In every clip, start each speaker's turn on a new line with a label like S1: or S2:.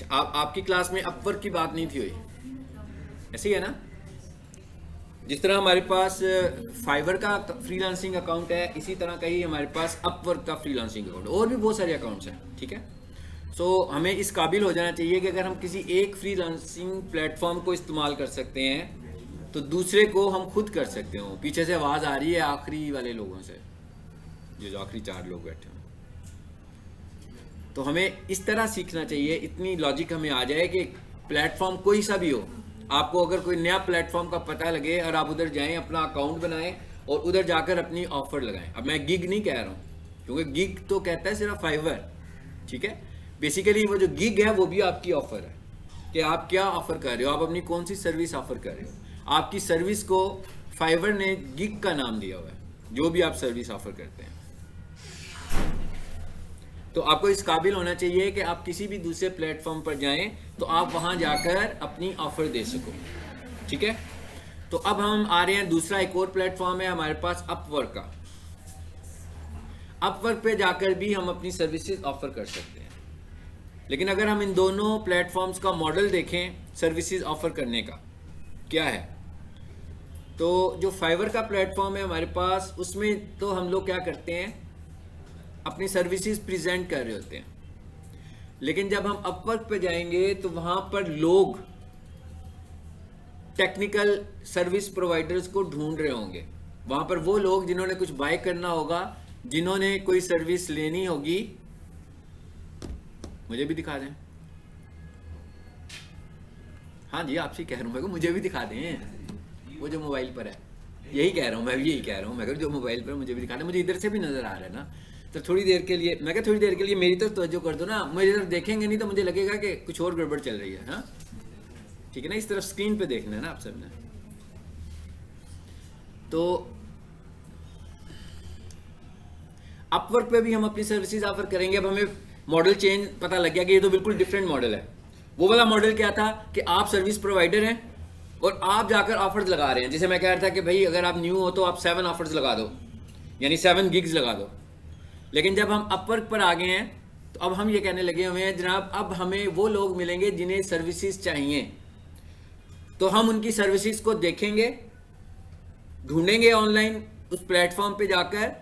S1: अच्छा, आपकी क्लास में अपवर्क की बात नहीं थी हुई, ऐसे ही है ना? जिस तरह हमारे पास फाइवर का फ्रीलांसिंग अकाउंट है, इसी तरह का ही हमारे पास अपवर्क का फ्रीलांसिंग अकाउंट, और भी बहुत सारे अकाउंट्स हैं, ठीक है? सो हमें इस काबिल हो जाना चाहिए कि अगर हम किसी एक फ्रीलांसिंग प्लेटफॉर्म को इस्तेमाल कर सकते हैं तो दूसरे को हम खुद कर सकते हो। पीछे से आवाज़ आ रही है आखिरी वाले लोगों से, जो आखिरी 4 लोग बैठे हैं। तो हमें इस तरह सीखना चाहिए, इतनी लॉजिक हमें आ जाए कि प्लेटफॉर्म कोई सा भी हो, आपको अगर कोई नया प्लेटफॉर्म का पता लगे और आप उधर जाएं, अपना अकाउंट बनाएं और उधर जाकर अपनी ऑफर लगाएं। अब मैं गिग नहीं कह रहा हूँ, क्योंकि गिग तो कहता है सिर्फ फाइवर, ठीक है? बेसिकली वो जो गिग है वो भी आपकी ऑफर है कि आप क्या ऑफर कर रहे हो, आप अपनी कौन सी सर्विस ऑफर कर रहे हो। आपकी सर्विस को फाइवर ने गिग का नाम दिया हुआ है, जो भी आप सर्विस ऑफर करते हैं। तो आपको इस काबिल होना चाहिए कि आप किसी भी दूसरे प्लेटफॉर्म पर जाएं तो आप वहां जाकर अपनी ऑफर दे सको, ठीक है? तो अब हम आ रहे हैं, दूसरा एक और प्लेटफॉर्म है हमारे पास अपवर्क का। अपवर्क पे जाकर भी हम अपनी सर्विसेज ऑफर कर सकते हैं। लेकिन अगर हम इन दोनों प्लेटफॉर्म्स का मॉडल देखें सर्विसेज ऑफर करने का, क्या है? तो जो फाइवर का प्लेटफॉर्म है हमारे पास, उसमें तो हम लोग क्या करते हैं, अपनी सर्विसेज प्रेजेंट कर रहे होते हैं। लेकिन जब हम अपवर्क पे जाएंगे तो वहां पर लोग टेक्निकल सर्विस प्रोवाइडर्स को ढूंढ रहे होंगे। वहां पर वो लोग जिन्होंने कुछ बाय करना होगा, जिन्होंने कोई सर्विस लेनी होगी। मुझे भी दिखा दें। हाँ जी, आपसे कह रहा हूँ, मुझे भी दिखा दें। वो जो मोबाइल पर है, यही कह रहा हूँ, मैं भी यही कह रहा हूँ। मैं जो मोबाइल पर मुझे भी दिखा दें, मुझे इधर से भी नजर आ रहा है ना। तो थोड़ी देर के लिए, मैं थोड़ी देर के लिए मेरी तरफ तवज्जो कर दो ना। मेरी तरफ देखेंगे नहीं तो मुझे लगेगा कि कुछ और गड़बड़ चल रही है। हाँ ठीक है ना, इस तरफ स्क्रीन पे देखना है ना आप सबने। तो अपवर्क पे भी हम अपनी सर्विसेज ऑफर करेंगे। अब हमें मॉडल चेंज पता लग गया कि ये तो बिल्कुल डिफरेंट मॉडल है। वो वाला मॉडल क्या था कि आप सर्विस प्रोवाइडर हैं और आप जाकर ऑफर्स लगा रहे हैं। जैसे मैं कह रहा था कि भाई अगर आप न्यू हो तो आप 7 ऑफर्स लगा दो, यानी 7 गिग्स लगा दो। लेकिन जब हम अपवर्क पर आ गए हैं तो अब हम ये कहने लगे हुए हैं, जनाब अब हमें वो लोग मिलेंगे जिन्हें सर्विसेज चाहिए। तो हम उनकी सर्विसेज को देखेंगे, ढूंढेंगे ऑनलाइन उस प्लेटफॉर्म पे जाकर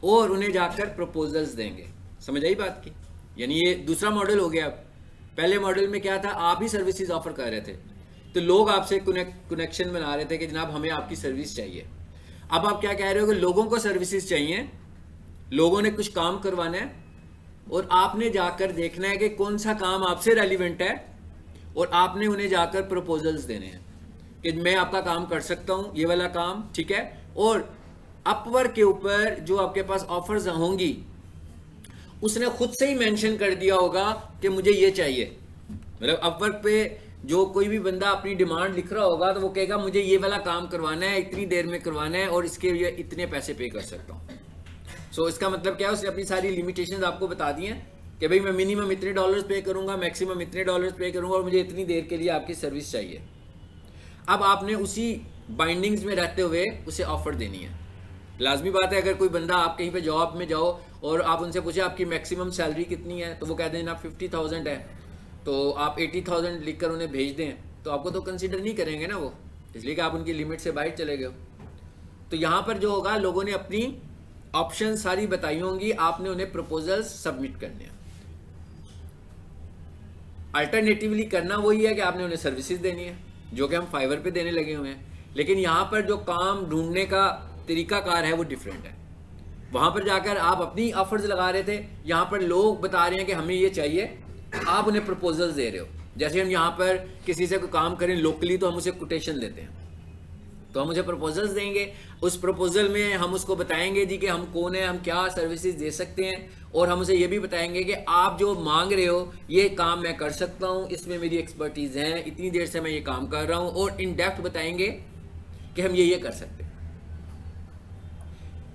S1: और उन्हें जाकर प्रपोजल्स देंगे। समझ आई बात की? यानी ये दूसरा मॉडल हो गया। अब पहले मॉडल में क्या था, आप ही सर्विसेज ऑफर कर रहे थे तो लोग आपसे कनेक्शन बना रहे थे कि जनाब हमें आपकी सर्विस चाहिए। अब आप क्या कह रहे हो कि लोगों को सर्विसेज चाहिए, लोगों ने कुछ काम करवाना है और आपने जाकर देखना है कि कौन सा काम आपसे रेलिवेंट है और आपने उन्हें जाकर प्रपोजल्स देने हैं कि मैं आपका काम कर सकता हूं, ये वाला काम, ठीक है? और अपवर्क के ऊपर जो आपके पास ऑफर्स होंगी उसने खुद से ही मेंशन कर दिया होगा कि मुझे ये चाहिए। मतलब अपवर्क पे जो कोई भी बंदा अपनी डिमांड लिख रहा होगा तो वो कहेगा मुझे ये वाला काम करवाना है, इतनी देर में करवाना है और इसके लिए इतने पैसे पे कर सकता हूँ। सो इसका मतलब क्या है, उसने अपनी सारी लिमिटेशंस आपको बता दी हैं कि भाई मैं मिनिमम इतने डॉलर्स पे करूंगा, मैक्सिमम इतने डॉलर्स पे करूंगा और मुझे इतनी देर के लिए आपकी सर्विस चाहिए। अब आपने उसी बाइंडिंग्स में रहते हुए उसे ऑफर देनी है। लाजमी बात है, अगर कोई बंदा आप कहीं पे जॉब में जाओ और आप उनसे पूछे आपकी मैक्सिमम सैलरी कितनी है तो वो कहते हैं ना 50,000 है, तो आप 80,000 लिखकर उन्हें भेज दें तो आपको तो कंसीडर नहीं करेंगे ना वो, इसलिए कि आप उनकी लिमिट से बाहर चले गए हो। तो यहाँ पर जो होगा, लोगों ने अपनी ऑप्शन सारी बताई होंगी, आपने उन्हें प्रपोजल्स सबमिट करने हैं। अल्टरनेटिवली करना वही है कि आपने उन्हें सर्विसेज देनी है, जो कि हम फाइवर पे देने लगे हुए हैं। लेकिन यहाँ पर जो काम ढूंढने का तरीकाकार है वो डिफरेंट है। वहां पर जाकर आप अपनी ऑफर्स लगा रहे थे, यहाँ पर लोग बता रहे हैं कि हमें ये चाहिए, आप उन्हें प्रपोजल्स दे रहे हो। जैसे हम यहाँ पर किसी से कोई काम करें लोकली तो हम उसे कोटेशन देते हैं, तो हम उसे प्रपोजल्स देंगे। उस प्रपोजल में हम उसको बताएंगे जी कि हम कौन है, हम क्या सर्विसेज दे सकते हैं, और हम उसे ये भी बताएंगे कि आप जो मांग रहे हो ये काम मैं कर सकता हूँ, इसमें मेरी एक्सपर्टीज है, इतनी देर से मैं ये काम कर रहा हूँ, और इन डेप्थ बताएंगे कि हम ये कर सकते हैं।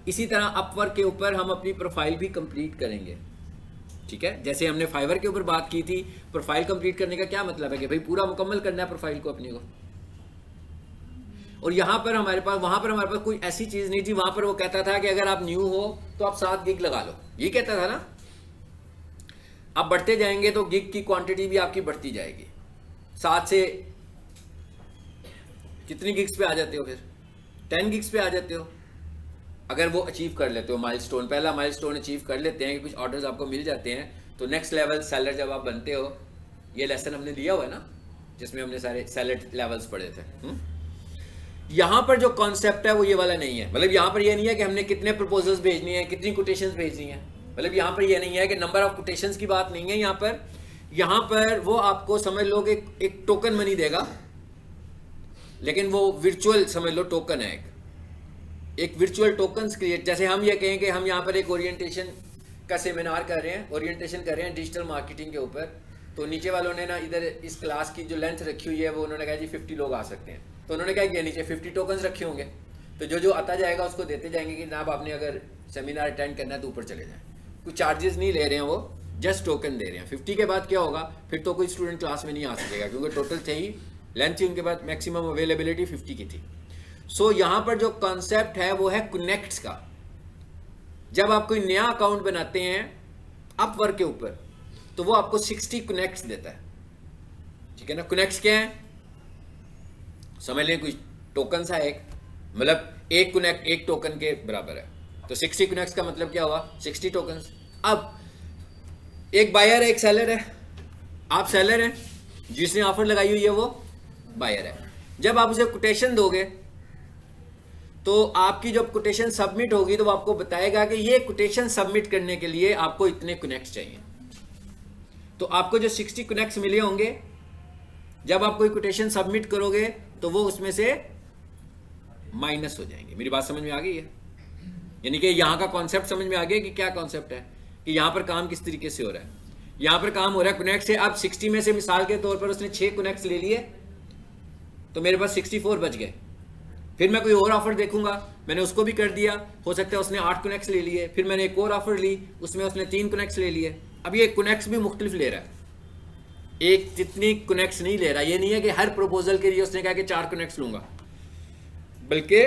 S1: इसी तरह अपवर्क के ऊपर हम अपनी प्रोफाइल भी कंप्लीट करेंगे, ठीक है? जैसे हमने फाइवर के ऊपर बात की थी, प्रोफाइल कंप्लीट करने का क्या मतलब है कि भाई पूरा मुकम्मल करना है प्रोफाइल को अपनी को। और यहाँ पर हमारे पास, वहां पर हमारे पास कोई ऐसी चीज नहीं थी। वहां पर वो कहता था कि अगर आप न्यू हो तो आप 7 गिग लगा लो, ये कहता था ना। आप बढ़ते जाएंगे तो गिग की क्वांटिटी भी आपकी बढ़ती जाएगी। 7 से कितनी गिग्स पे आ जाते हो, फिर 10 गिग्स पे आ जाते हो अगर वो अचीव कर लेते हो माइलस्टोन। पहला माइलस्टोन अचीव कर लेते हैं कि कुछ ऑर्डर्स आपको मिल जाते हैं, तो नेक्स्ट लेवल सेलर जब आप बनते हो, ये लेसन हमने दिया हुआ है ना जिसमें हमने सारे सेलर लेवल्स पढ़े थे। यहाँ पर जो कॉन्सेप्ट है वो ये वाला नहीं है। मतलब यहाँ पर ये नहीं है कि हमने कितने प्रपोजल्स भेजनी है, कितनी कोटेशंस भेजनी है। मतलब यहाँ पर ये नहीं है कि नंबर ऑफ कोटेशंस की बात नहीं है। यहाँ पर वो आपको समझ लो कि एक टोकन मनी देगा, लेकिन वो वर्चुअल समझ लो टोकन है, एक वर्चुअल टोकन्स क्रिएट। जैसे हम ये कहें कि हम यहाँ पर एक ओरिएंटेशन का सेमिनार कर रहे हैं, ओरिएंटेशन कर रहे हैं डिजिटल मार्केटिंग के ऊपर, तो नीचे वालों ने ना इधर इस क्लास की जो लेंथ रखी हुई है वो उन्होंने कहा जी 50 लोग आ सकते हैं, तो उन्होंने कहा कि नीचे 50 टोकन्स रखे होंगे, तो जो जो आता जाएगा उसको देते जाएंगे कि जनाब आपने अगर सेमिनार अटेंड करना है तो ऊपर चले जाएं। कुछ चार्जेस नहीं ले रहे हैं, वो जस्ट टोकन दे रहे हैं। 50 के बाद क्या होगा, फिर तो कोई स्टूडेंट क्लास में नहीं आ सकेगा, क्योंकि टोटल थे ही लेंथ थी उनके पास, मैक्सिमम अवेलेबिलिटी 50 की थी। सो यहाँ पर जो कॉन्सेप्ट है वो है कनेक्ट्स का। जब आप कोई नया अकाउंट बनाते हैं अपवर्क के ऊपर, तो वो आपको 60 कनेक्ट्स देता है, ठीक है ना। कनेक्ट्स क्या है, समझ लें कुछ टोकन सा एक, मतलब एक कनेक्ट एक टोकन के बराबर है, तो 60 कनेक्ट्स का मतलब क्या हुआ, 60 टोकन्स। अब एक बायर है, एक सेलर है। आप सेलर हैं, जिसने ऑफर लगाई हुई है वो बायर है। जब आप उसे कोटेशन दोगे तो आपकी जब कोटेशन सबमिट होगी तो वो आपको बताएगा कि ये कोटेशन सबमिट करने के लिए आपको इतने कनेक्ट्स चाहिए। तो आपको जो 60 कनेक्ट्स मिले होंगे, जब आप कोई कोटेशन सबमिट करोगे तो वो उसमें से माइनस हो जाएंगे। मेरी बात समझ में आ गई है? यानी कि यहां का कॉन्सेप्ट समझ में आ गया कि क्या कॉन्सेप्ट है, कि यहां पर काम किस तरीके से हो रहा है। यहां पर काम हो रहा है कनेक्ट से। अब 60 में से मिसाल के तौर पर उसने 6 कनेक्ट्स ले लिए, तो मेरे पास 64 बच गए। फिर मैं कोई और ऑफर देखूंगा, मैंने उसको भी कर दिया, हो सकता है उसने 8 कनेक्ट्स ले लिए। फिर मैंने एक और ऑफर ली, उसमें उसने 3 कनेक्ट्स ले लिए। अब ये कनेक्ट्स भी मुख्तलिफ ले रहा है, एक जितनी कनेक्ट्स नहीं ले रहा। ये नहीं है कि हर प्रपोजल के लिए उसने कहा कि 4 कनेक्ट्स लूंगा, बल्कि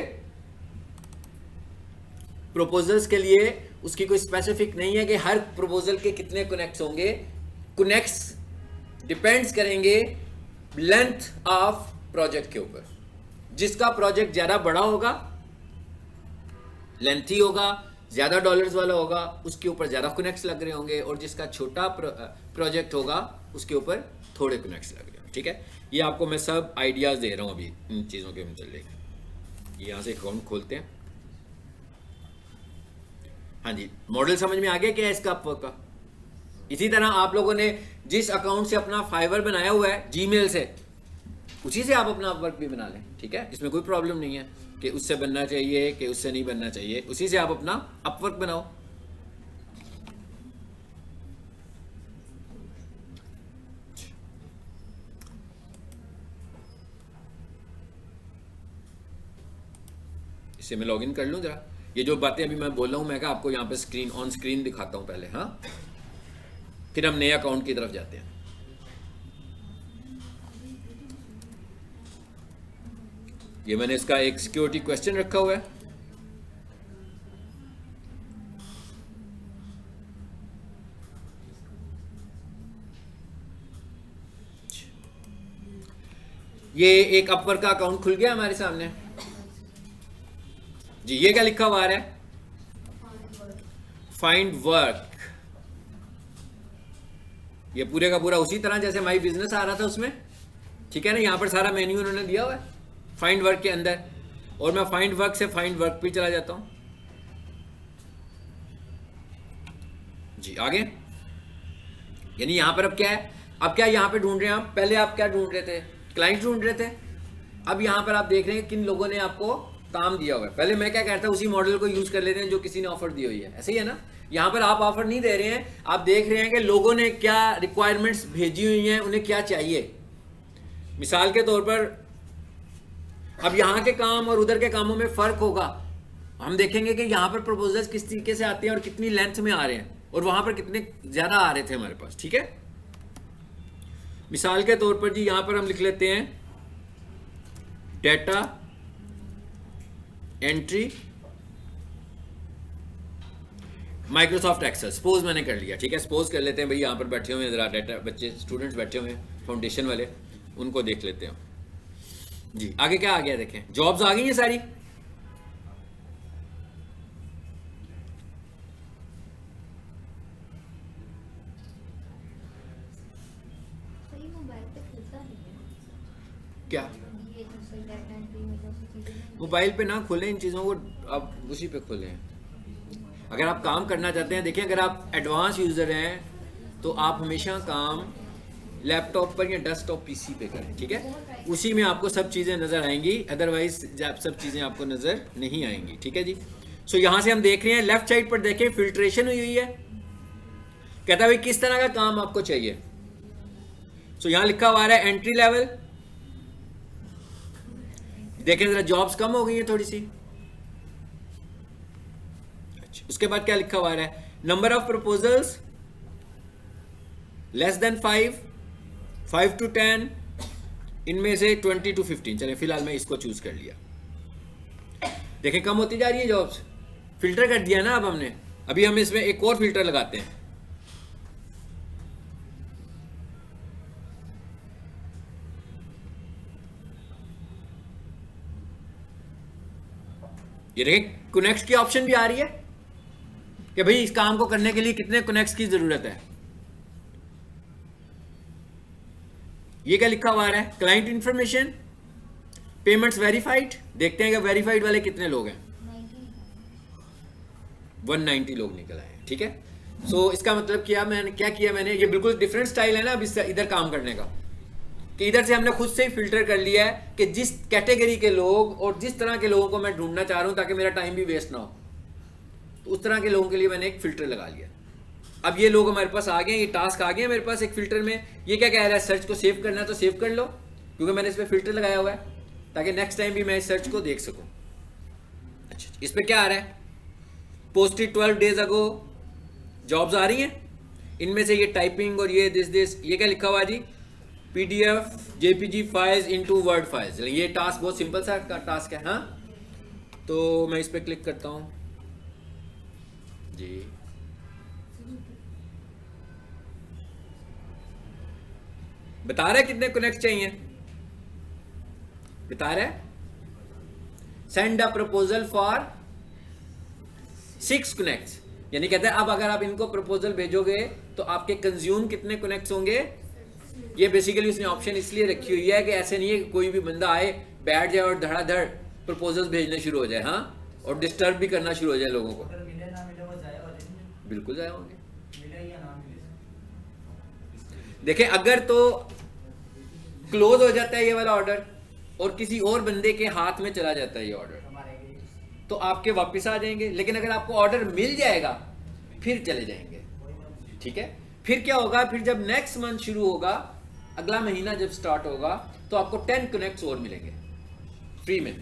S1: प्रपोजल्स के लिए उसकी कोई स्पेसिफिक नहीं है कि हर प्रपोजल के कितने कनेक्ट्स होंगे। कनेक्ट्स डिपेंड्स करेंगे लेंथ ऑफ प्रोजेक्ट के ऊपर। जिसका प्रोजेक्ट ज्यादा बड़ा होगा, लेंथी होगा, ज्यादा डॉलर्स वाला होगा, उसके ऊपर ज्यादा कनेक्ट्स लग रहे होंगे, और जिसका छोटा प्रोजेक्ट होगा उसके ऊपर थोड़े कनेक्ट्स लग रहे होंगे। ठीक है, ये आपको मैं सब आइडियाज दे रहा हूं अभी इन चीजों के मुताल्लिक। यहां से अकाउंट खोलते हैं। हाँ जी, मॉडल समझ में आ गया क्या है इसका अपवर्क का। इसी तरह आप लोगों ने जिस अकाउंट से अपना फाइवर बनाया हुआ है जीमेल से, उसी से आप अपना अपवर्क भी बना लें। ठीक है, इसमें कोई प्रॉब्लम नहीं है कि उससे बनना चाहिए कि उससे नहीं बनना चाहिए, उसी से आप अपना अपवर्क बनाओ। इससे मैं लॉगिन कर लूं जरा। ये जो बातें अभी मैं बोल रहा हूं, मैं क्या आपको यहाँ पे स्क्रीन ऑन स्क्रीन दिखाता हूं पहले, हाँ, फिर हम नए अकाउंट की तरफ जाते हैं। ये मैंने इसका एक सिक्योरिटी क्वेश्चन रखा हुआ है। ये एक अपवर्क का अकाउंट खुल गया हमारे सामने जी। ये क्या लिखा हुआ है, फाइंड वर्क। ये पूरे का पूरा उसी तरह जैसे माई बिजनेस आ रहा था उसमें, ठीक है ना। यहां पर सारा मेन्यू उन्होंने दिया हुआ है फाइंड वर्क के अंदर, और मैं फाइंड वर्क से फाइंड वर्क पे चला जाता हूं जी। आगे यानी यहां पर अब क्या है, अब क्या यहां पे ढूंढ रहे हैं आप। पहले आप क्या ढूंढ रहे थे, क्लाइंट ढूंढ रहे थे। अब यहां पर आप देख रहे हैं किन लोगों ने आपको काम दिया हुआ है। पहले मैं क्या कहता हूं, उसी मॉडल को यूज कर लेते हैं जो किसी ने ऑफर दी हुई है, ऐसे ही है ना। यहां पर आप ऑफर नहीं दे रहे हैं, आप देख रहे हैं कि लोगों ने क्या रिक्वायरमेंट्स भेजी हुई हैं, उन्हें क्या चाहिए। मिसाल के तौर पर अब यहाँ के काम और उधर के कामों में फर्क होगा। हम देखेंगे कि यहाँ पर प्रपोजल्स किस तरीके से आते हैं और कितनी लेंथ में आ रहे हैं, और वहां पर कितने ज्यादा आ रहे थे हमारे पास। ठीक है, मिसाल के तौर पर जी यहां पर हम लिख लेते हैं data entry Microsoft Excel suppose मैंने कर लिया, ठीक है। सपोज कर लेते हैं भाई, यहाँ पर बैठे हुए हैं ज़रा डाटा बच्चे स्टूडेंट्स बैठे हुए हैं फाउंडेशन वाले, उनको देख लेते हैं जी। आगे क्या आ गया देखें, जॉब्स आ गई हैं सारी। क्या मोबाइल पे ना खोलें इन चीज़ों को, आप उसी पे खोलें। अगर आप काम करना चाहते हैं, देखिए अगर आप एडवांस यूज़र हैं तो आप हमेशा काम लैपटॉप पर या डेस्कटॉप पीसी पे करें, ठीक है। उसी में आपको सब चीज़ें नज़र आएंगी, अदरवाइज सब चीज़ें आपको नज़र नहीं आएंगी, ठीक है जी। सो यहाँ से हम देख रहे हैं लेफ्ट साइड पर देखें फिल्ट्रेशन हुई है, कहता है भाई किस तरह का काम आपको चाहिए। सो यहाँ लिखा हुआ है एंट्री लेवल, देखें जरा जॉब्स कम हो गई है थोड़ी सी। अच्छा, उसके बाद क्या लिखा हुआ है, number of proposals less than 5 to 10, इनमें से 20 to 15। चले फिलहाल मैं इसको चूज कर लिया। देखें कम होती जा रही है जॉब्स, फिल्टर कर दिया ना अब हमने। अभी हम इसमें एक और फिल्टर लगाते हैं, ये देखें कनेक्ट की ऑप्शन भी आ रही है कि भाई इस काम को करने के लिए कितने कनेक्ट्स की जरूरत है। ये क्या लिखा हुआ है, क्लाइंट इंफॉर्मेशन, पेमेंट्स वेरीफाइड। देखते हैं कि वेरीफाइड वाले कितने लोग हैं, 190 लोग निकल आए हैं, ठीक है। सो इसका मतलब क्या किया मैंने, ये बिल्कुल डिफरेंट स्टाइल है ना अब इससे इधर काम करने का, कि इधर से हमने खुद से ही फिल्टर कर लिया है कि जिस कैटेगरी के लोग और जिस तरह के लोगों को मैं ढूंढना चाह रहा हूं ताकि मेरा टाइम भी वेस्ट ना हो, तो उस तरह के लोगों के लिए मैंने एक फिल्टर लगा लिया। अब ये लोग हमारे पास आ गए, ये टास्क आ गए मेरे पास एक फिल्टर में। ये क्या कह रहा है, सर्च को सेव करना है तो सेव कर लो, क्योंकि मैंने इस पर फिल्टर लगाया हुआ है ताकि नेक्स्ट टाइम भी मैं इस सर्च को देख सकूं। अच्छा, इस पर क्या आ रहा है, पोस्टेड 12 days ago, जॉब्स आ रही हैं, इनमें से ये टाइपिंग और ये दिस ये क्या लिखा हुआ है जी, PDF JPG files into word files. ये टास्क बहुत सिंपल सा टास्क है। हाँ, तो मैं इस पर क्लिक करता हूँ जी। बता रहा है कितने कनेक्ट चाहिए, बता रहा है send a proposal for 6 connects, यानी कहते हैं अब अगर आप इनको प्रपोजल भेजोगे तो आपके कंज्यूम कितने कनेक्ट्स होंगे। ये बेसिकली उसने ऑप्शन इसलिए रखी हुई है कि ऐसे नहीं है कि कोई भी बंदा आए बैठ जाए और धड़ाधड़ प्रपोजल्स भेजने शुरू हो जाए, हाँ, और डिस्टर्ब भी करना शुरू हो जाए लोगों को। बिल्कुल जाए होंगे। देखें अगर तो क्लोज हो जाता है ये वाला ऑर्डर और किसी और बंदे के हाथ में चला जाता है ये ऑर्डर, तो आपके वापस आ जाएंगे। लेकिन अगर आपको ऑर्डर मिल जाएगा फिर चले जाएंगे, ठीक है। फिर क्या होगा, फिर जब नेक्स्ट मंथ शुरू होगा, अगला महीना जब स्टार्ट होगा, तो आपको 10 कनेक्ट्स और मिलेंगे फ्री में।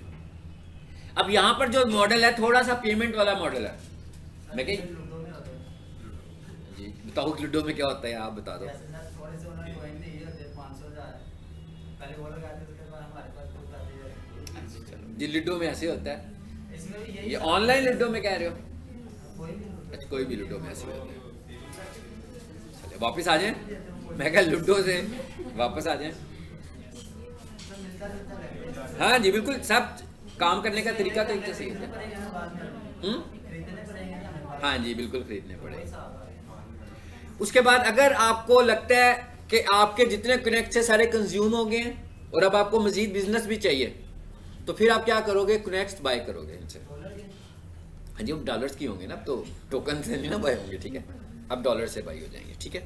S1: अब यहां पर जो मॉडल है थोड़ा सा पेमेंट वाला मॉडल है। मैं कहीं जी बताओ लूडो में क्या होता है, आप बता दो। जी लूडो में ऐसे होता है, ये ऑनलाइन लूडो में कह रहे हो, अच्छा कोई भी लूडो में ऐसे होता है। चलिए वापस आ जाएं, मैं कहा लूडो से वापस आ जाएं। हाँ जी बिल्कुल, सब काम करने का तरीका तो एक जैसे ही है। हाँ जी बिल्कुल खरीदने पड़ेंगे। उसके बाद अगर आपको लगता है कि आपके जितने कनेक्ट से सारे कंज्यूम हो गए हैं और अब आपको मजीद बिजनेस भी चाहिए, तो फिर आप क्या करोगे, कनेक्ट्स बाय करोगे इनसे। हाँ जी, अब डॉलर्स की होंगे ना, अब तो टोकन से नहीं ना बाय होंगे, ठीक है, अब डॉलर से बाय हो जाएंगे, ठीक है।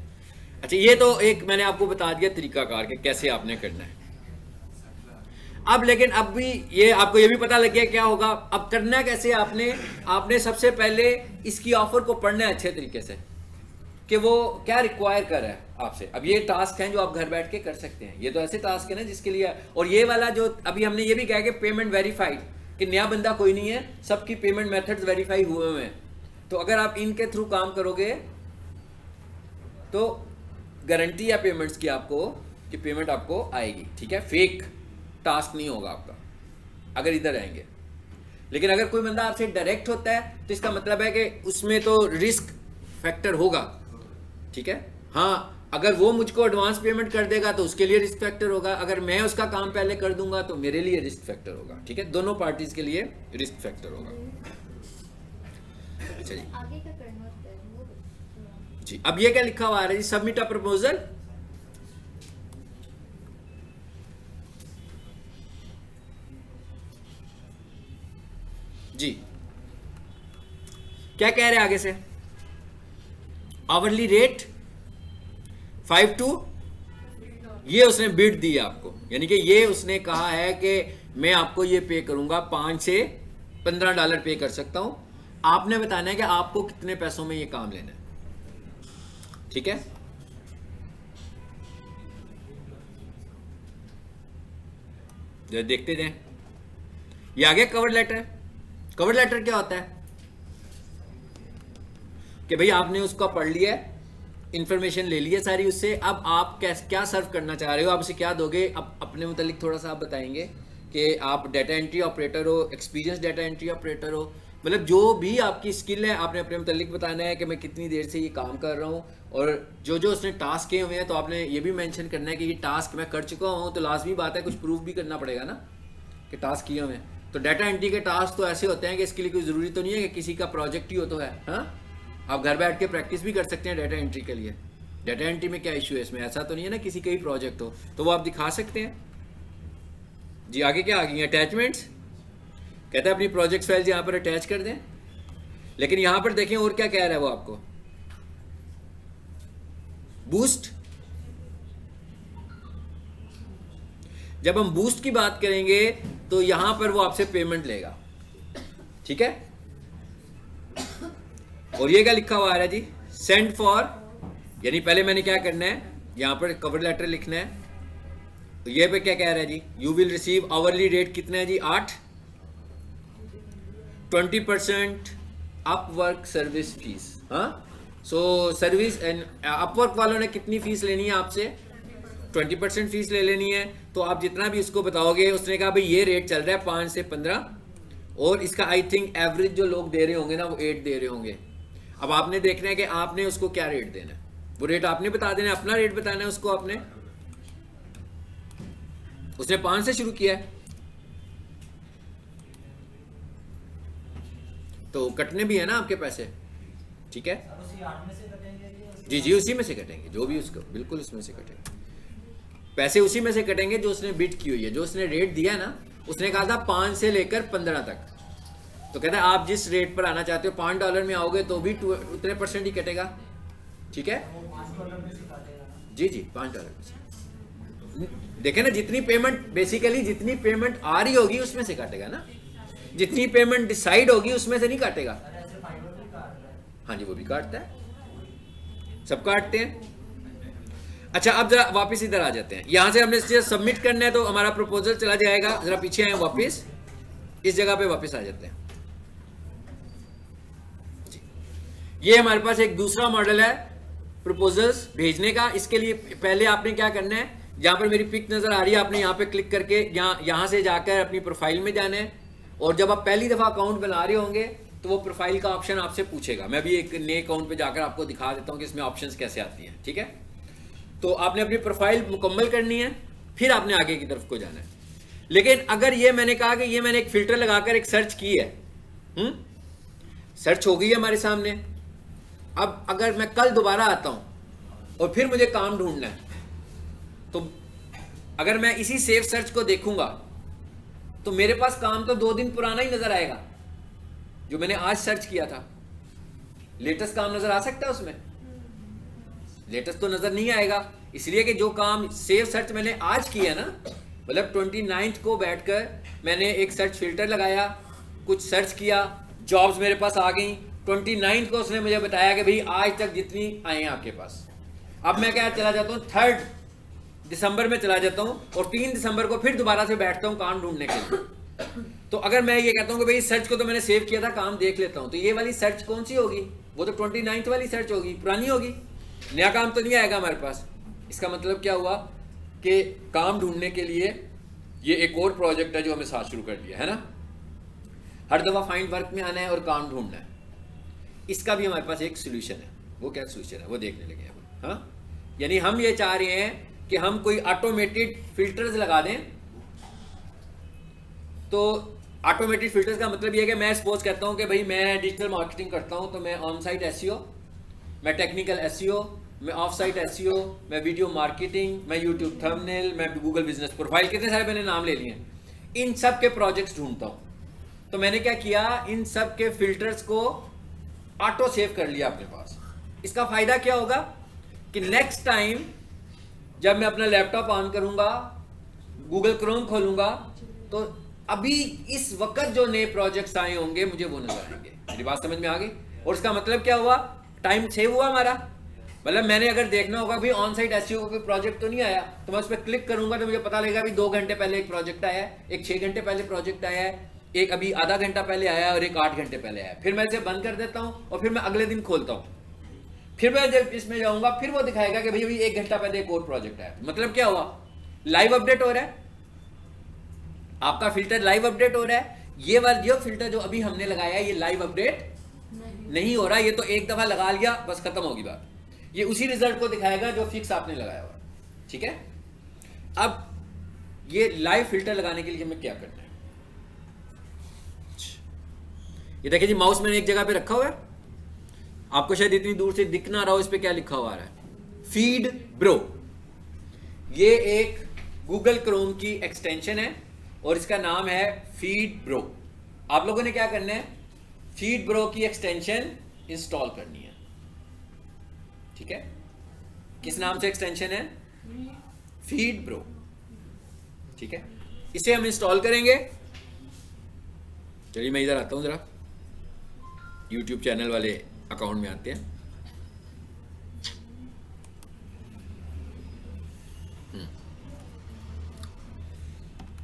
S1: अच्छा ये तो एक मैंने आपको बता दिया तरीकाकार के कैसे आपने करना है। अब लेकिन अब भी ये आपको ये भी पता लग गया क्या होगा, अब करना कैसे आपने सबसे पहले इसकी ऑफर को पढ़ना है अच्छे तरीके से कि वो क्या रिक्वायर कर रहा है आपसे। अब ये टास्क हैं जो आप घर बैठ के कर सकते हैं, ये तो ऐसे टास्क है ना जिसके लिए, और ये वाला जो अभी हमने ये भी कहा कि पेमेंट वेरीफाइड, कि नया बंदा कोई नहीं है, सबकी पेमेंट मेथड्स वेरीफाई हुए हुए हैं। तो अगर आप इनके थ्रू काम करोगे तो गारंटी है पेमेंट्स की आपको कि पेमेंट आपको आएगी, ठीक है, फेक टास्क नहीं होगा आपका अगर इधर आएंगे। लेकिन अगर कोई बंदा आपसे डायरेक्ट होता है तो इसका मतलब है कि उसमें तो रिस्क फैक्टर होगा, ठीक है। हाँ, अगर वो मुझको एडवांस पेमेंट कर देगा तो उसके लिए रिस्क फैक्टर होगा, अगर मैं उसका काम पहले कर दूंगा तो मेरे लिए रिस्क फैक्टर होगा, ठीक है। दोनों पार्टीज के लिए रिस्क फैक्टर होगा। अच्छा जी,
S2: आगे क्या करना होता है वो
S1: जी अब ये क्या लिखा हुआ है जी, सबमिट अ प्रपोजल। जी क्या कह रहे हैं आगे से, आवरली रेट 5 to, ये उसने बिड दी आपको, यानी कि ये उसने कहा है कि मैं आपको ये पे करूंगा, $5 से $15 पे कर सकता हूं। आपने बताना है कि आपको कितने पैसों में ये काम लेना है, ठीक है। जरा देखते जाएं, ये आगे कवर लेटर। कवर लेटर क्या होता है कि भाई आपने उसका पढ़ लिया है, इंफॉर्मेशन ले लिया सारी उससे, अब आप क्या सर्व करना चाह रहे हो, आप उसे क्या दोगे, अब अपने मुतालिक थोड़ा सा आप बताएंगे कि आप डाटा एंट्री ऑपरेटर हो, एक्सपीरियंस डाटा एंट्री ऑपरेटर हो, मतलब जो भी आपकी स्किल है आपने अपने मुतालिक बताना है कि मैं कितनी देर से ये काम कर रहा हूँ, और जो जो उसने टास्क किए हुए हैं तो आपने ये भी मेंशन करना है कि ये टास्क मैं कर चुका हूँ, तो लाजमी बात है कुछ प्रूफ भी करना पड़ेगा ना कि टास्क किए हुए हैं। तो डाटा एंट्री के टास्क तो ऐसे होते हैं कि इसके लिए कोई ज़रूरी तो नहीं है कि किसी का प्रोजेक्ट ही हो, तो है हाँ, आप घर बैठ के प्रैक्टिस भी कर सकते हैं डाटा एंट्री के लिए। डाटा एंट्री में क्या इशू है, इसमें ऐसा तो नहीं है ना किसी का ही प्रोजेक्ट हो तो वो आप दिखा सकते हैं। जी आगे क्या आ गई, अटैचमेंट्स, कहता है अपनी प्रोजेक्ट फाइल्स यहाँ पर अटैच कर दें। लेकिन यहाँ पर देखें और क्या कह रहा है वो आपको, बूस्ट। जब हम बूस्ट की बात करेंगे तो यहां पर वो आपसे पेमेंट लेगा, ठीक है। और ये क्या लिखा हुआ है जी, सेंड फॉर, यानी पहले मैंने क्या करना है, यहां पर कवर लेटर लिखना है। तो ये पे क्या कह रहा है जी, you will receive hourly rate कितना है जी, 8, 20% अपवर्क सर्विस फीस। हाँ, सो सर्विस एंड अपवर्क वालों ने कितनी फीस लेनी है आपसे, 20% फीस ले लेनी है। तो आप जितना भी उसको बताओगे, उसने कहा भाई ये रेट चल रहा है 5 से 15, और इसका आई थिंक एवरेज जो लोग दे रहे होंगे ना वो 8 दे रहे होंगे। अब आपने देखना है कि आपने उसको क्या रेट देना है, वो रेट आपने बता देना है, अपना रेट बताना है उसको आपने। उसने 5 से शुरू किया है तो कटने भी है ना आपके पैसे, ठीक है। जी जी उसी में से कटेंगे, जो भी उसको बिल्कुल उसमें से कटेंगे, पैसे उसी में से कटेंगे जो उसने बिड की हुई है। जो उसने रेट दिया है ना, उसने कहा था 5 से लेकर 15 तक, तो कहता है आप जिस रेट पर आना चाहते हो $5 में आओगे तो भी उतने % ही कटेगा, ठीक है। जी जी $5 में देखे ना, जितनी पेमेंट बेसिकली जितनी पेमेंट आ रही होगी उसमें से काटेगा ना, जितनी पेमेंट डिसाइड होगी उसमें से नहीं काटेगा। हाँ जी वो भी काटता है, सब काटते हैं। अच्छा अब जरा वापस इधर आ जाते हैं, यहां से हमने सबमिट करना है तो हमारा प्रपोजल चला जाएगा। जरा पीछे आए वापस, इस जगह पे वापस आ जाते हैं जी। ये हमारे पास एक दूसरा मॉडल है प्रपोजल्स भेजने का। इसके लिए पहले आपने क्या करना है, जहां पर मेरी पिक नजर आ रही है आपने यहां पे क्लिक करके यहां से जाकर अपनी प्रोफाइल में जाना है, और जब आप पहली दफा अकाउंट बना रहे होंगे तो वो प्रोफाइल का ऑप्शन आपसे पूछेगा। मैं भी एक नए अकाउंट पे जाकर आपको दिखा देता हूं कि इसमें ऑप्शंस कैसे आती हैं, ठीक है। तो आपने अपनी प्रोफाइल मुकम्मल करनी है, फिर आपने आगे की तरफ को जाना है। लेकिन अगर ये मैंने कहा कि ये मैंने एक फिल्टर लगाकर एक सर्च की है, सर्च हो गई है हमारे सामने, अब अगर मैं कल दोबारा आता हूं और फिर मुझे काम ढूंढना है, तो अगर मैं इसी सेव सर्च को देखूंगा तो मेरे पास काम तो 2 दिन पुराना ही नजर आएगा जो मैंने आज सर्च किया था। लेटेस्ट काम नजर आ सकता है उसमें, लेटेस्ट तो नजर नहीं आएगा, इसलिए कि जो काम सेव सर्च मैंने आज किया ना, मतलब 29 को बैठकर मैंने एक सर्च फिल्टर लगाया, कुछ सर्च किया, जॉब्स मेरे पास आ गई। 29 को उसने मुझे बताया कि भाई आज तक जितनी आई हैं आपके पास। अब मैं क्या चला जाता हूँ 3 दिसंबर में चला जाता हूँ और 3 दिसंबर को फिर दोबारा से बैठता हूँ काम ढूंढने के लिए। तो अगर मैं ये कहता हूँ कि भाई सर्च को तो मैंने सेव किया था, काम देख लेता हूँ, तो ये वाली सर्च कौन सी होगी, वो तो 29 वाली सर्च होगी, पुरानी होगी, नया काम तो नहीं आएगा हमारे पास। इसका मतलब क्या हुआ कि काम ढूंढने के लिए ये एक और प्रोजेक्ट है जो हमें साथ शुरू कर दिया है ना। हर दफ़ा फाइंड वर्क में आना है और काम ढूंढना है। इसका भी हमारे पास एक सोल्यूशन है। वो क्या सोल्यूशन है वो देखने लगे हैं। हाँ, यानी हम ये चाह रहे हैं कि हम कोई ऑटोमेटेड फिल्टर्स लगा दें। तो ऑटोमेटेड फिल्टर्स का मतलब ये है कि मैं सपोज करता हूँ कि भाई मैं डिजिटल मार्केटिंग करता हूँ, तो मैं ऑन साइट एसईओ, मैं टेक्निकल एसईओ, मैं ऑफ साइट एसईओ, मैं वीडियो मार्केटिंग, मैं यूट्यूब थंबनेल, मैं गूगल बिजनेस प्रोफाइल, कितने सारे मैंने नाम ले लिए हैं। इन सब के प्रोजेक्ट्स ढूंढता हूँ। तो मैंने क्या किया, इन सब के फिल्टर्स को ऑटो सेव कर लिया अपने पास। इसका फायदा क्या होगा कि नेक्स्ट टाइम जब मैं अपना लैपटॉप ऑन करूंगा, गूगल क्रोम खोलूंगा, तो अभी इस वक्त जो नए प्रोजेक्ट्स आए होंगे मुझे वो नजर आएंगे। मेरी बात समझ में आ गई? और इसका मतलब क्या हुआ, टाइम सेव हुआ हमारा। मतलब मैंने अगर देखना होगा भी ऑन साइट एसईओ कोई प्रोजेक्ट तो नहीं आया, तो मैं उस पर क्लिक करूंगा तो मुझे पता लगेगा भी 2 घंटे पहले एक प्रोजेक्ट आया है, एक 6 घंटे पहले प्रोजेक्ट आया है, एक अभी आधा घंटा पहले आया है और एक 8 घंटे पहले आया है। फिर मैं इसे बंद कर देता हूँ और फिर मैं अगले दिन खोलता हूँ। फिर मैं जब इसमें जाऊंगा फिर वो दिखाएगा कि भाई अभी 1 घंटा पहले एक और प्रोजेक्ट आया। मतलब क्या हुआ, लाइव अपडेट हो रहा है, आपका फिल्टर लाइव अपडेट हो रहा है। ये वाला जो फिल्टर जो अभी हमने लगाया है ये लाइव अपडेट नहीं हो रहा, ये तो एक दफा लगा लिया बस खत्म होगी बात। ये उसी रिजल्ट को दिखाएगा जो फिक्स आपने लगाया हुआ। ठीक है, अब ये लाइव फिल्टर लगाने के लिए हमें क्या करना है, ये देखिए जी, माउस मैंने एक जगह पे रखा हुआ है, आपको शायद इतनी दूर से दिख ना रहा हो, इस पे क्या लिखा हुआ आ रहा है, फीड ब्रो। ये एक गूगल क्रोम की एक्सटेंशन है और इसका नाम है फीड ब्रो। आप लोगों ने क्या करना है, फीड ब्रो की एक्सटेंशन इंस्टॉल करनी है। ठीक है, किस नाम से एक्सटेंशन है, फीड ब्रो। ठीक है, इसे हम इंस्टॉल करेंगे। चलिए मैं इधर आता हूं, जरा YouTube चैनल वाले अकाउंट में आते हैं।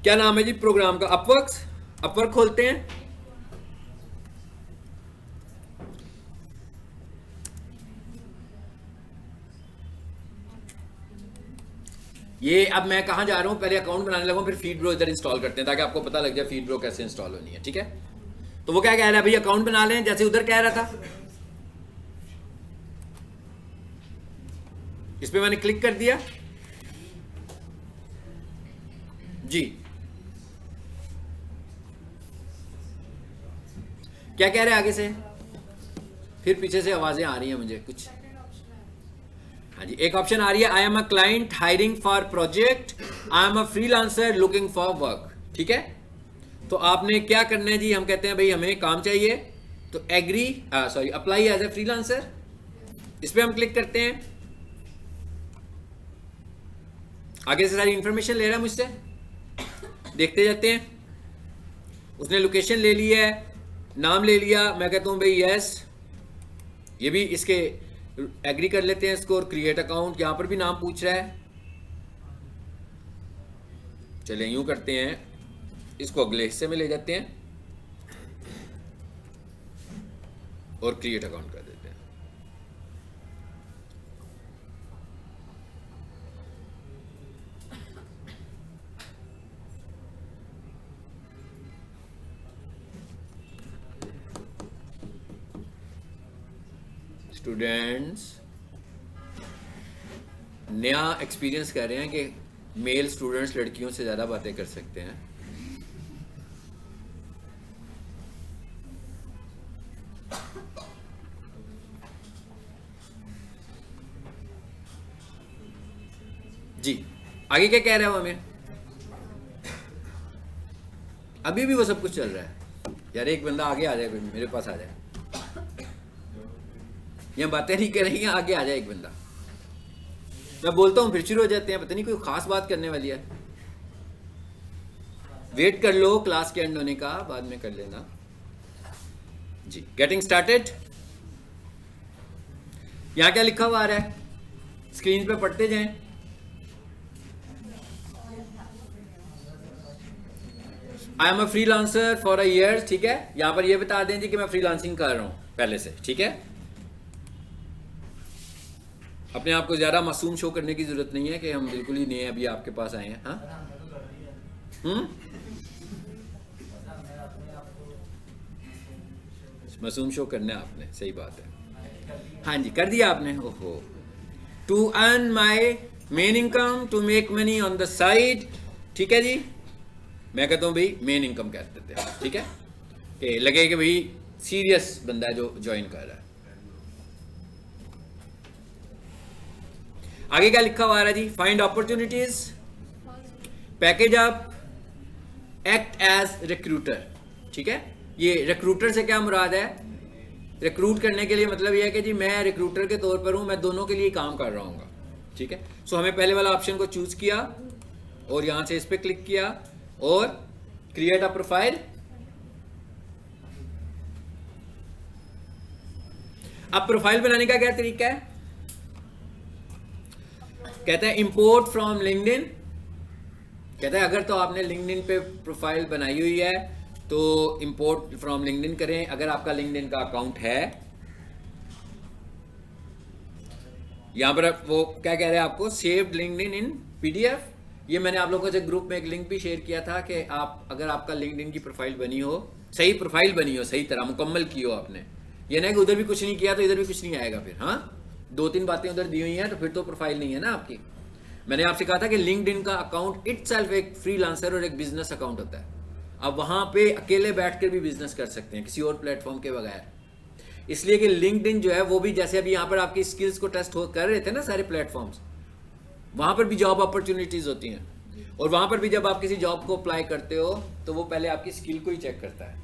S1: क्या नाम है जी प्रोग्राम का, अपवर्क खोलते हैं। ये अब मैं कहां जा रहा हूं, पहले अकाउंट बनाने लगा, फिर फीड ब्रो इधर इंस्टॉल करते हैं ताकि आपको पता लग जाए फीड ब्रो कैसे इंस्टॉल होनी है। ठीक है, तो वो क्या कह रहा है भाई, अकाउंट बना लें, जैसे उधर कह रहा था। इस पे मैंने क्लिक कर दिया जी। क्या कह रहे हैं आगे से, फिर पीछे से आवाजें आ रही हैं मुझे कुछ। हाँ जी, एक ऑप्शन आ रही है, I am a client hiring for project, I am a freelancer looking for work. ठीक है, तो आपने क्या करना है जी, हम कहते हैं भाई हमें काम चाहिए, तो agree apply as a freelancer, इस पे हम क्लिक करते हैं। आगे से सारी इंफॉर्मेशन ले रहा है मुझसे, देखते जाते हैं। उसने लोकेशन ले ली है, नाम ले लिया, मैं कहता हूं भाई यस, ये भी इसके एग्री कर लेते हैं इसको, और क्रिएट अकाउंट, यहां पर भी नाम पूछ रहा है। चलिए यूं करते हैं, इसको अगले हिस्से में ले जाते हैं और क्रिएट अकाउंट कर देते हैं। स्टूडेंट्स नया एक्सपीरियंस कह रहे हैं कि मेल स्टूडेंट्स लड़कियों से ज़्यादा बातें कर सकते हैं। जी आगे क्या कह रहा है वो हमें, अभी भी वो सब कुछ चल रहा है। यार एक बंदा आगे आ जाए, मेरे पास आ जाए, ये बातें नहीं कर रही हैं, आगे आ जाए एक बंदा। मैं बोलता हूं फिर शुरू हो जाते हैं, पता नहीं कोई खास बात करने वाली है। वेट कर लो क्लास के एंड होने का, बाद में कर लेना जी। गेटिंग स्टार्टेड, यहां क्या लिखा हुआ आ रहा है, स्क्रीन पे पढ़ते जाएं। I am a freelancer for a year. ठीक है, यहां पर ये बता दें जी कि मैं फ्रीलांसिंग कर रहा हूं पहले से। ठीक है, अपने आप को ज़्यादा मासूम शो करने की ज़रूरत नहीं है कि हम बिल्कुल ही नए अभी आपके पास आए हैं। हाँ मासूम शो करना है आपने, सही बात है। हाँ जी, कर दिया आपने। ओहो, to earn my main income, to make money on the side. ठीक है जी, मैं कहता हूँ भाई मेन इनकम कह देते हैं, ठीक है, कि लगे कि भाई सीरियस बंदा है जो ज्वाइन कर रहा है। आगे क्या लिखा हुआ है जी, find opportunities, package up, act as recruiter. ठीक है, ये रिक्रूटर से क्या मुराद है, रिक्रूट करने के लिए मतलब ये है कि जी मैं रिक्रूटर के तौर पर हूं, मैं दोनों के लिए काम कर रहा हूँ। ठीक है, सो हमें पहले वाला ऑप्शन को चूज किया और यहां से इस पर क्लिक किया और क्रिएट अ प्रोफाइल। अब प्रोफाइल बनाने का क्या तरीका है, कहता है इंपोर्ट फ्रॉम लिंक्डइन। कहता है अगर तो आपने लिंक्डइन पे प्रोफाइल बनाई हुई है तो इंपोर्ट फ्रॉम लिंक्डइन करें। अगर आपका लिंक्डइन का अकाउंट है, यहां पर वो क्या कह रहे हैं आपको, सेव्ड लिंक्डइन इन पीडीएफ। ये मैंने आप लोगों से ग्रुप में एक लिंक भी शेयर किया था कि आप अगर आपका लिंक्डइन की प्रोफाइल बनी हो, सही प्रोफाइल बनी हो, सही तरह मुकम्मल की हो आपने, ये नहीं कि उधर भी कुछ नहीं किया तो इधर भी कुछ नहीं आएगा फिर। हाँ, 2-3 बातें उधर दी हुई हैं तो फिर तो प्रोफाइल नहीं है ना आपकी। मैंने आपसे कहा था कि लिंक्डइन का अकाउंट इटसेल्फ एक फ्रीलांसर और एक बिजनेस अकाउंट होता है। आप वहां पे अकेले बैठकर भी बिजनेस कर सकते हैं किसी और प्लेटफॉर्म के बगैर, इसलिए कि लिंक्डइन जो है वो भी जैसे अभी यहाँ पर आपकी स्किल्स को टेस्ट कर रहे थे ना सारे प्लेटफॉर्म्स, वहां पर भी जॉब अपॉर्चुनिटीज होती हैं और वहां पर भी जब आप किसी जॉब को अप्लाई करते हो तो वो पहले आपकी स्किल को ही चेक करता है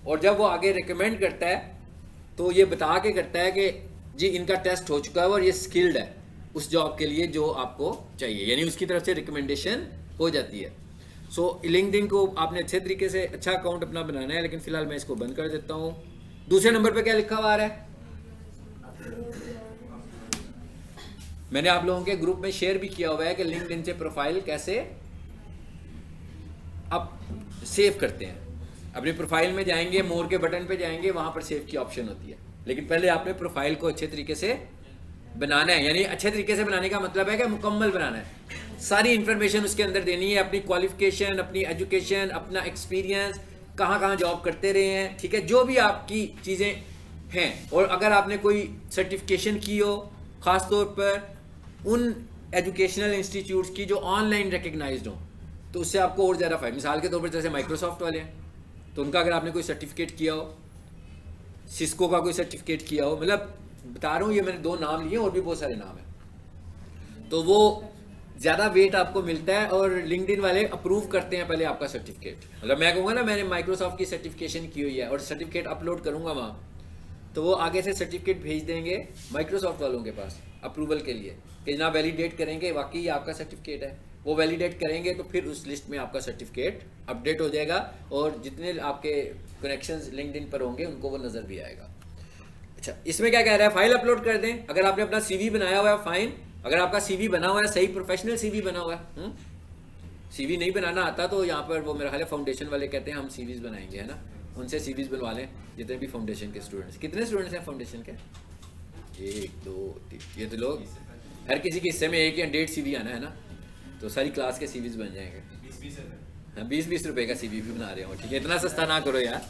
S1: और जब वो आगे रिकमेंड करता है तो ये बता के करता है कि जी इनका टेस्ट हो चुका है और ये स्किल्ड है उस जॉब के लिए जो आपको चाहिए, यानी उसकी तरफ से रिकमेंडेशन हो जाती है। सो लिंक्डइन को आपने अच्छे तरीके से अच्छा अकाउंट अपना बनाना है, लेकिन फिलहाल मैं इसको बंद कर देता हूँ। दूसरे नंबर पे क्या लिखा हुआ आ रहा है, मैंने आप लोगों के ग्रुप में शेयर भी किया हुआ है कि लिंक्डइन से प्रोफाइल कैसे आप सेव करते हैं। अपनी प्रोफाइल में जाएंगे, मोर के बटन पे जाएंगे, वहां पर सेव की ऑप्शन होती है, लेकिन पहले आपने प्रोफाइल को अच्छे तरीके से बनाना है। यानी अच्छे तरीके से बनाने का मतलब है कि मुकम्मल बनाना है, सारी इंफॉर्मेशन उसके अंदर देनी है, अपनी क्वालिफिकेशन, अपनी एजुकेशन, अपना एक्सपीरियंस, कहाँ कहाँ जॉब करते रहे हैं, ठीक है, जो भी आपकी चीज़ें हैं। और अगर आपने कोई सर्टिफिकेशन की हो, ख़ास तौर पर उन एजुकेशनल इंस्टीट्यूट्स की जो ऑनलाइन रिकग्नाइज्ड हो, तो उससे आपको और ज़्यादा फायदा। मिसाल के तौर पर जैसे माइक्रोसॉफ्ट वाले हैं तो उनका अगर आपने कोई सर्टिफिकेट किया हो, सिस्को का कोई सर्टिफिकेट किया हो, मतलब बता रहा हूँ ये मैंने 2 नाम लिए और भी बहुत सारे नाम हैं, तो वो ज़्यादा वेट आपको मिलता है और लिंक्डइन वाले अप्रूव करते हैं पहले आपका सर्टिफिकेट। मतलब मैं कहूँगा ना मैंने माइक्रोसॉफ्ट की सर्टिफिकेशन की हुई है और सर्टिफिकेट अपलोड करूँगा वहाँ, तो वो आगे से सर्टिफिकेट भेज देंगे माइक्रोसॉफ्ट वालों के पास अप्रूवल के लिए कि ना वैलिडेट करेंगे वाकई ये आपका सर्टिफिकेट है। वो वैलिडेट करेंगे तो फिर उस लिस्ट में आपका सर्टिफिकेट अपडेट हो जाएगा और जितने आपके कनेक्शंस लिंक्डइन पर होंगे उनको वो नज़र भी आएगा। अच्छा, इसमें क्या कह रहा है, फाइल अपलोड कर दें। अगर आपने अपना सीवी बनाया हुआ है फाइन, अगर आपका सीवी बना हुआ है, सही प्रोफेशनल सीवी बना हुआ है, सीवी नहीं बनाना आता तो यहाँ पर वो मेरा ख्याल है फाउंडेशन वाले कहते हैं हम सीवीज बनाएंगे, है ना, उनसे सीवीज बनवा लें जितने भी फाउंडेशन के स्टूडेंट्स। कितने स्टूडेंट्स हैं फाउंडेशन के? 1 2 3, ये तो लोग हर किसी के हिस्से में 1 या 1.5 सीवी आना है ना, तो सारी क्लास के सीवीज बन जाएंगे। 20-20 रुपए का सीवी भी बना रहे हो, ठीक है, इतना सस्ता ना करो यार,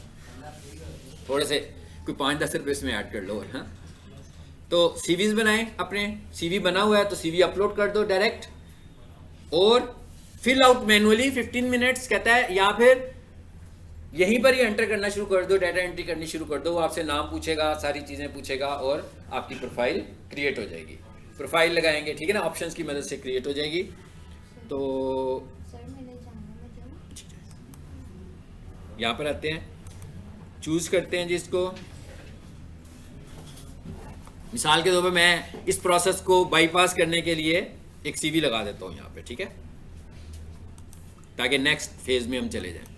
S1: थोड़े से कोई 5-10 रुपये इसमें ऐड कर लो। हाँ, तो सीवीज बनाएं, अपने सीवी बना हुआ है तो सीवी अपलोड कर दो डायरेक्ट और फिल आउट मैनुअली 15 मिनट्स कहता है, या फिर यहीं पर ही एंटर करना शुरू कर दो, डाटा एंट्री करनी शुरू कर दो। वो आपसे नाम पूछेगा, सारी चीज़ें पूछेगा और आपकी प्रोफाइल क्रिएट हो जाएगी। प्रोफाइल लगाएंगे, ठीक है ना, ऑप्शंस की मदद से क्रिएट हो जाएगी। तो
S2: सर मैंने जाना मतलब
S1: यहाँ पर आते हैं, चूज करते हैं जिसको, मिसाल के तौर पे मैं इस प्रोसेस को बाईपास करने के लिए एक सीवी लगा देता हूँ यहाँ पे, ठीक है, ताकि नेक्स्ट फेज में हम चले जाएं।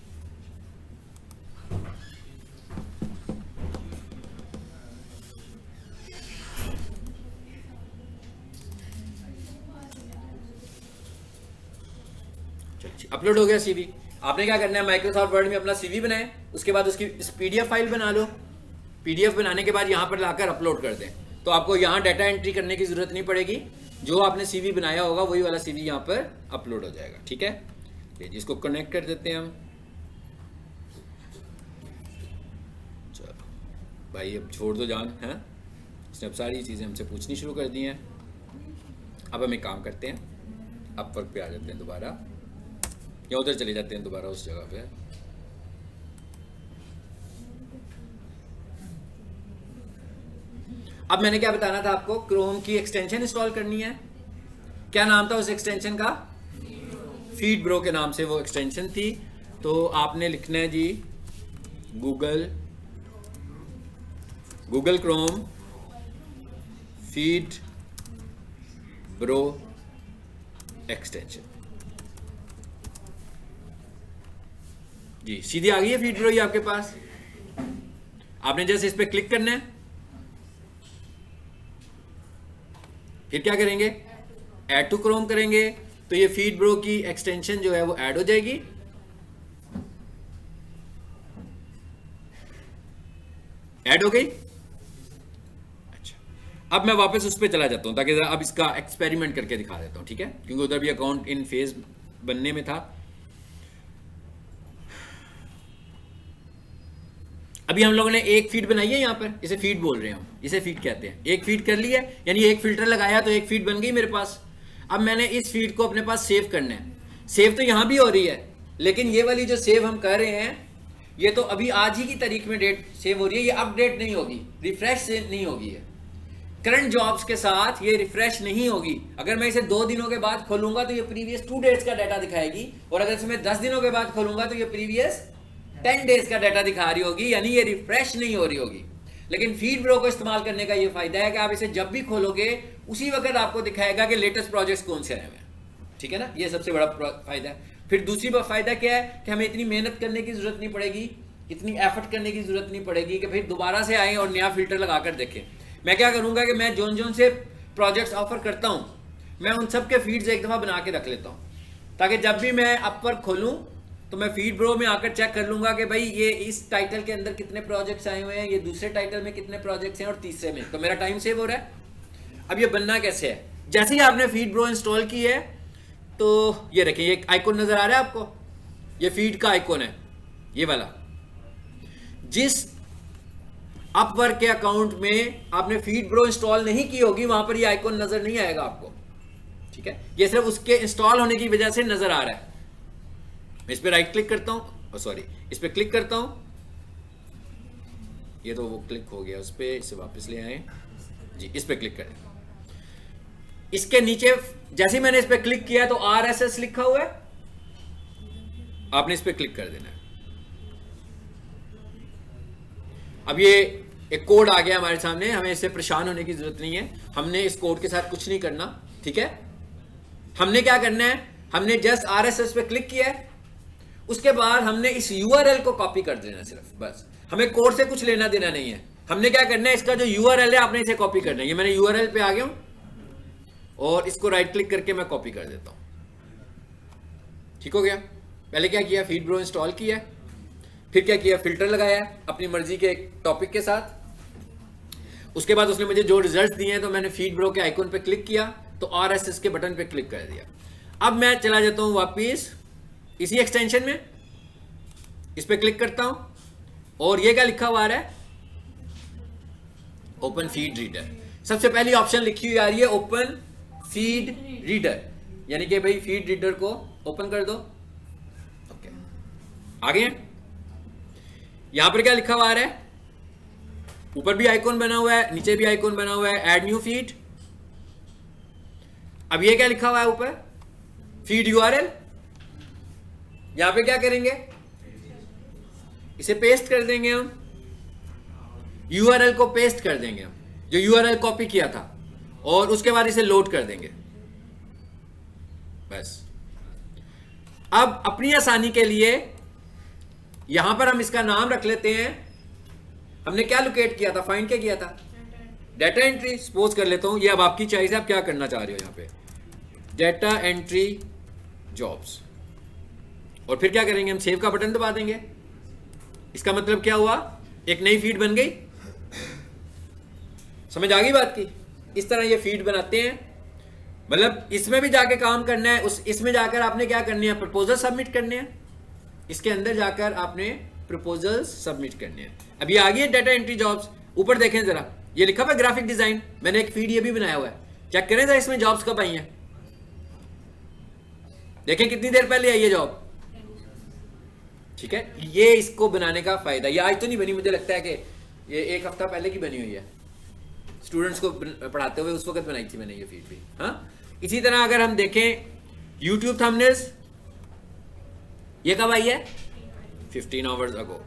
S1: अपलोड हो गया सीवी। आपने क्या करना है, माइक्रोसॉफ्ट वर्ड में अपना सीवी बनाएं, उसके बाद उसकी पीडीएफ फाइल बना लो। पीडीएफ बनाने के बाद यहाँ पर लाकर अपलोड कर दें, तो आपको यहाँ डाटा एंट्री करने की जरूरत नहीं पड़ेगी। जो आपने सीवी बनाया होगा वही वाला सीवी यहाँ पर अपलोड हो जाएगा, ठीक है। जिसको कनेक्ट कर देते हैं हम, चलो भाई अब छोड़ दो जान, हैं इसने अब सारी चीज़ें हमसे पूछनी शुरू कर दी हैं। अब हम एक काम करते हैं, अपवर्क पे आ जाते हैं दोबारा, या उधर चले जाते हैं दोबारा उस जगह पे। अब मैंने क्या बताना था आपको, क्रोम की एक्सटेंशन इंस्टॉल करनी है। क्या नाम था उस एक्सटेंशन का? फीड ब्रो के नाम से वो एक्सटेंशन थी। तो आपने लिखना है जी Google Chrome feed bro extension. जी सीधी आ गई है फीड ब्रो ये आपके पास। आपने जैसे इस पे क्लिक करना है, फिर क्या करेंगे, ऐड टू क्रोम करेंगे, तो ये फीड ब्रो की एक्सटेंशन जो है वो ऐड हो जाएगी। ऐड हो गई। अच्छा, अब मैं वापस उस पर चला जाता हूं ताकि अब इसका एक्सपेरिमेंट करके दिखा देता हूं, ठीक है, क्योंकि उधर भी अकाउंट इन फेज बनने में था। अभी हम लोगों ने एक फीड बनाई है, यहां पर इसे फीड बोल रहे हैं हम, इसे फीड कहते हैं। एक फीड कर लिया, यानी एक फिल्टर लगाया तो एक फीड बन गई मेरे पास। अब मैंने इस फीड को अपने पास सेव करना है। सेव तो यहां भी हो रही है, लेकिन ये वाली जो सेव हम कर रहे हैं ये तो अभी आज ही की तारीख में डेट सेव हो रही है, ये अपडेट नहीं होगी, रिफ्रेश से नहीं होगी है। करंट जॉब्स के साथ ये रिफ्रेश नहीं होगी। अगर मैं इसे 2 दिनों के बाद खोलूंगा तो ये प्रीवियस 2 डेज का डाटा दिखाएगी, और अगर इसे मैं 10 दिनों के बाद खोलूंगा तो ये प्रीवियस 10 डेज का डाटा दिखा रही होगी, यानी ये रिफ्रेश नहीं हो रही होगी। लेकिन फीड ब्रो को इस्तेमाल करने का ये फायदा है कि आप इसे जब भी खोलोगे उसी वक्त आपको दिखाएगा कि लेटेस्ट प्रोजेक्ट्स कौन से आए हुए हैं, ठीक है ना, ये सबसे बड़ा फायदा है। फिर दूसरी फायदा क्या है कि हमें इतनी मेहनत करने की जरूरत नहीं पड़ेगी, इतनी एफर्ट करने की जरूरत नहीं पड़ेगी कि फिर दोबारा से आए और नया फिल्टर लगाकर देखें। मैं क्या करूंगा कि मैं जोन से प्रोजेक्ट्स ऑफर करता हूं, मैं उन सब के फीड्स एक दफा बना के रख लेता हूं, ताकि जब भी मैं अपवर्क खोलूं तो मैं फीड ब्रो में आकर चेक कर लूंगा कि भाई ये इस टाइटल के अंदर कितने प्रोजेक्ट्स आए हुए हैं, ये दूसरे टाइटल में कितने प्रोजेक्ट्स हैं और तीसरे में, तो मेरा टाइम सेव हो रहा है। अब ये बनना कैसे है, जैसे ही आपने फीड ब्रो इंस्टॉल की है तो ये रखें, ये आइकॉन नजर आ रहा है आपको, ये फीड का आइकॉन है ये वाला। जिस अपवर्क के अकाउंट में आपने फीड ब्रो इंस्टॉल नहीं की होगी वहां पर ये आइकॉन नजर नहीं आएगा आपको, ठीक है, ये सिर्फ उसके इंस्टॉल होने की वजह से नजर आ रहा है। मैं इस पे राइट क्लिक करता हूं, सॉरी इस पे क्लिक करता हूं, ये तो वो क्लिक हो गया उस पे, इसे वापस ले आए जी, इस पे क्लिक करें। इसके नीचे जैसे ही मैंने इस पे क्लिक किया तो RSS लिखा हुआ है, आपने इस पे क्लिक कर देना है। अब ये एक कोड आ गया हमारे सामने, हमें इससे परेशान होने की जरूरत नहीं है, हमने इस कोड के साथ कुछ नहीं करना, ठीक है। हमने क्या करना है, हमने जस्ट RSS पे क्लिक किया है, उसके बाद हमने इस URL को कॉपी कर देना सिर्फ, बस, हमें कोड से कुछ लेना देना नहीं है। हमने क्या करना है, इसका जो URL है आपने इसे कॉपी करना है। ये मैंने URL पे आ गया हूं और इसको राइट क्लिक करके मैं कॉपी कर देता हूं, ठीक हो गया। पहले क्या किया, फीड ब्रो इंस्टॉल किया, फिर क्या किया, फिल्टर लगाया अपनी मर्जी के टॉपिक के साथ। उसके बाद उसने मुझे जो रिजल्ट दिए हैं तो मैंने फीड ब्रो के आइकन पे क्लिक किया तो RSS के बटन पे क्लिक कर दिया। अब मैं चला जाता हूं वापिस इसी एक्सटेंशन में, इस पे क्लिक करता हूं और ये क्या लिखा हुआ आ रहा है, ओपन फीड रीडर। सबसे पहली ऑप्शन लिखी हुई आ रही है ओपन फीड रीडर, यानी कि भाई फीड रीडर को ओपन कर दो। ओके, आगे यहां पर क्या लिखा हुआ आ रहा है, ऊपर भी आइकॉन बना हुआ है, नीचे भी आइकॉन बना हुआ है, ऐड न्यू फीड। अब ये क्या लिखा हुआ है ऊपर, फीड URL। यहां पे क्या करेंगे, इसे पेस्ट कर देंगे हम, URL को पेस्ट कर देंगे हम, जो URL कॉपी किया था, और उसके बाद इसे लोड कर देंगे, बस। अब अपनी आसानी के लिए यहां पर हम इसका नाम रख लेते हैं, हमने क्या लोकेट किया था, फाइंड क्या किया था, डाटा एंट्री सपोज कर लेता हूं। ये अब आपकी चॉइस है, आप क्या करना चाह रहे हो, यहां पे डाटा एंट्री जॉब्स, और फिर क्या करेंगे, हम सेव का बटन दबा देंगे। इसका मतलब क्या हुआ, एक नई फीड बन गई। समझ आ गई बात की, इस तरह ये फीड बनाते हैं, मतलब इसमें भी जाके काम करना है, इसमें जाकर आपने क्या करने हैं, प्रपोजल सबमिट करने हैं, इसके अंदर जाकर आपने प्रपोजल्स सबमिट करने हैं। अब ये आ गई है डाटा एंट्री जॉब्स। ऊपर देखें जरा, ये लिखा हुआ है ग्राफिक डिजाइन, मैंने एक फीड ये भी बनाया हुआ है, चेक करें जरा इसमें जॉब्स कब आई हैं, देखें कितनी देर पहले आई है जॉब। ठीक है, ये इसको बनाने का फायदा, ये आज तो नहीं बनी, मुझे लगता है कि ये 1 हफ्ता पहले की बनी हुई है, स्टूडेंट्स को पढ़ाते हुए उस वक्त बनाई थी मैंने ये फीड भी। हाँ, इसी तरह अगर हम देखें YouTube थंबनेल्स, ये कब आई है? 15 आवर्स अगो,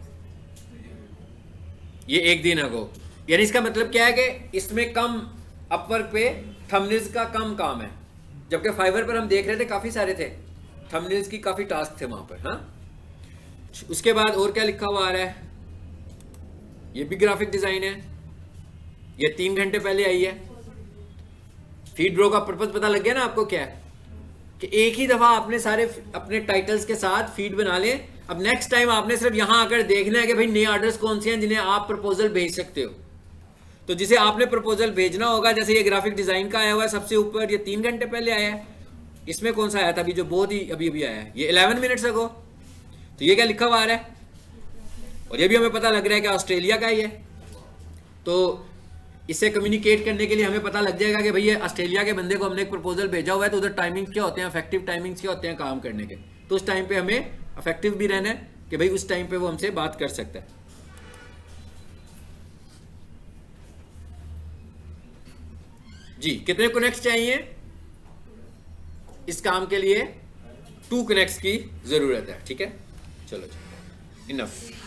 S1: ये 1 दिन अगो। यानी इसका मतलब क्या है कि इसमें कम, अपवर्क पे थंबनेल्स का कम काम है, जबकि फाइवर पर हम देख रहे थे काफी सारे थे थंबनेल्स की, काफी टास्क थे वहां पर। हाँ, उसके बाद और क्या लिखा हुआ आ रहा है, ये भी ग्राफिक डिजाइन है, ये 3 घंटे पहले आई है। फीड ब्रो का पर्पस पता लग गया ना आपको क्या है, कि एक ही दफा आपने सारे अपने टाइटल्स के साथ फीड बना लें। अब नेक्स्ट टाइम आपने सिर्फ यहां आकर देखना है कि भाई नए ऑर्डर्स कौन से हैं जिन्हें आप प्रपोजल भेज सकते हो। तो जिसे आपने प्रपोजल भेजना होगा, जैसे ये ग्राफिक डिजाइन का आया हुआ है सबसे ऊपर, ये 3 घंटे पहले आया है। इसमें कौन सा आया था अभी, जो बहुत ही अभी अभी आया है, ये 11 मिनट्स अगो। तो ये क्या लिखा हुआ आ रहा है, और ये भी हमें पता लग रहा है कि ऑस्ट्रेलिया का ही है। तो इससे कम्युनिकेट करने के लिए हमें पता लग जाएगा कि भाई ये ऑस्ट्रेलिया के बंदे को हमने एक प्रपोजल भेजा हुआ है, तो उधर टाइमिंग्स क्या होते हैं, इफेक्टिव टाइमिंग्स क्या होते हैं काम करने के। तो उस टाइम पे हमें इफेक्टिव भी रहना है कि भाई उस टाइम पे वो हमसे बात कर सकता है। जी, कितने कनेक्ट्स चाहिए इस काम के लिए? 2 कनेक्ट्स की जरूरत है। ठीक है, चलो इनफ।